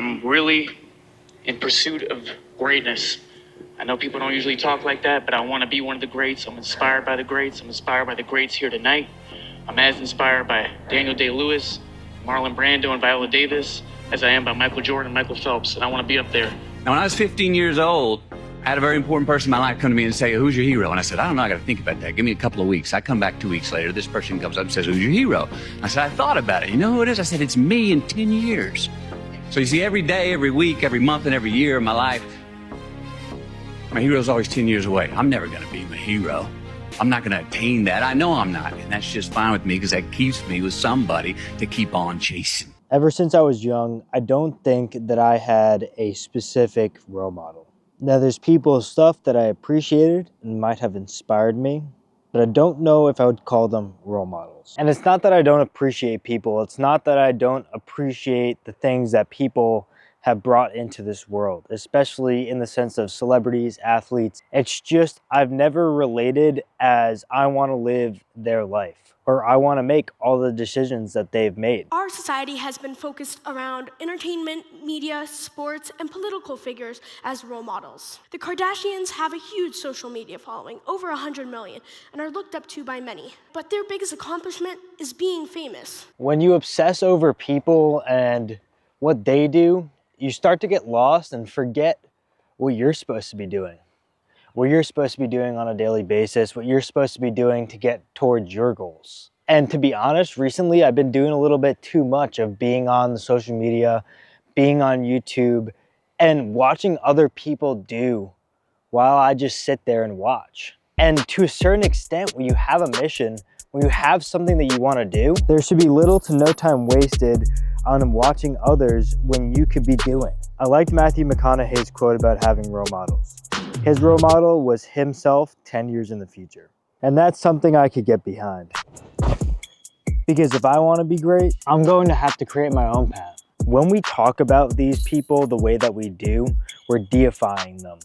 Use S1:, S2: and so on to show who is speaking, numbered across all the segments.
S1: I'm really in pursuit of greatness. I know people don't usually talk like that, but I want to be one of the greats. I'm inspired by the greats. I'm inspired by the greats here tonight. I'm as inspired by Daniel Day-Lewis, Marlon Brando, and Viola Davis as I am by Michael Jordan and Michael Phelps, and I want to be up there.
S2: Now, when I was 15 years old, I had a very important person in my life come to me and say, "Who's your hero?" And I said, "I don't know, I got to think about that. Give me a couple of weeks." I come back 2 weeks later. This person comes up and says, "Who's your hero?" I said, "I thought about it. You know who it is?" I said, "It's me in 10 years. So you see, every day, every week, every month, and every year of my life, my hero's always 10 years away. I'm never going to be my hero. I'm not going to attain that. I know I'm not. And that's just fine with me because that keeps me with somebody to keep on chasing."
S3: Ever since I was young, I don't think that I had a specific role model. Now, there's people's stuff that I appreciated and might have inspired me, but I don't know if I would call them role models. And it's not that I don't appreciate people. It's not that I don't appreciate the things that people have brought into this world, especially in the sense of celebrities, athletes. It's just I've never related as I want to live their life, or I want to make all the decisions that they've made.
S4: Our society has been focused around entertainment, media, sports, and political figures as role models. The Kardashians have a huge social media following, over 100 million, and are looked up to by many. But their biggest accomplishment is being famous.
S3: When you obsess over people and what they do, you start to get lost and forget what you're supposed to be doing. What you're supposed to be doing on a daily basis, what you're supposed to be doing to get towards your goals. And to be honest, recently I've been doing a little bit too much of being on the social media, being on YouTube, and watching other people do while I just sit there and watch. And to a certain extent, when you have a mission, when you have something that you want to do, there should be little to no time wasted on watching others when you could be doing. I liked Matthew McConaughey's quote about having role models. His role model was himself 10 years in the future. And that's something I could get behind. Because if I want to be great, I'm going to have to create my own path. When we talk about these people the way that we do, we're deifying them.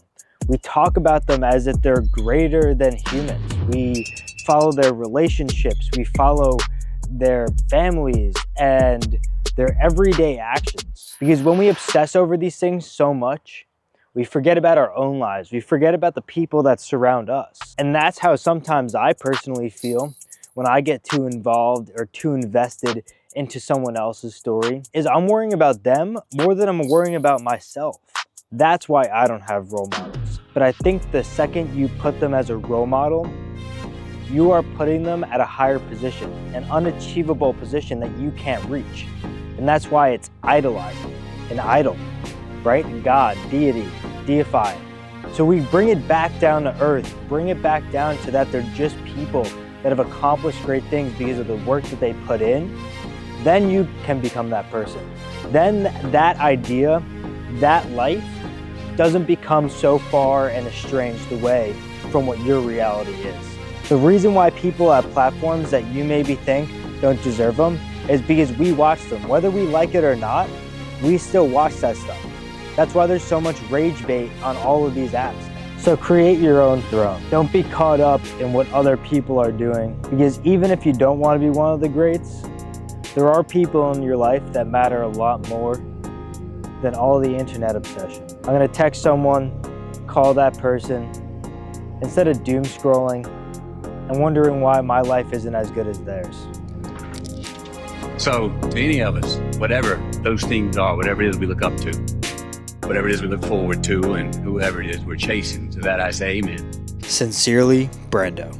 S3: We talk about them as if they're greater than humans. We follow their relationships, we follow their families and their everyday actions. Because when we obsess over these things so much, we forget about our own lives. We forget about the people that surround us. And that's how sometimes I personally feel when I get too involved or too invested into someone else's story, is I'm worrying about them more than I'm worrying about myself. That's why I don't have role models. But I think the second you put them as a role model, you are putting them at a higher position, an unachievable position that you can't reach. And that's why it's idolizing, an idol, right? God, deity, deify. So we bring it back down to earth, bring it back down to that they're just people that have accomplished great things because of the work that they put in. Then you can become that person. Then that idea, that life, doesn't become so far and estranged away from what your reality is. The reason why people have platforms that you maybe think don't deserve them is because we watch them. Whether we like it or not, we still watch that stuff. That's why there's so much rage bait on all of these apps. So create your own throne. Don't be caught up in what other people are doing, because even if you don't want to be one of the greats, there are people in your life that matter a lot more than all the internet obsession. I'm gonna text someone, call that person, instead of doom scrolling and wondering why my life isn't as good as theirs.
S2: So, to any of us, whatever those things are, whatever it is we look up to, whatever it is we look forward to, and whoever it is we're chasing, to that I say amen.
S3: Sincerely, Brando.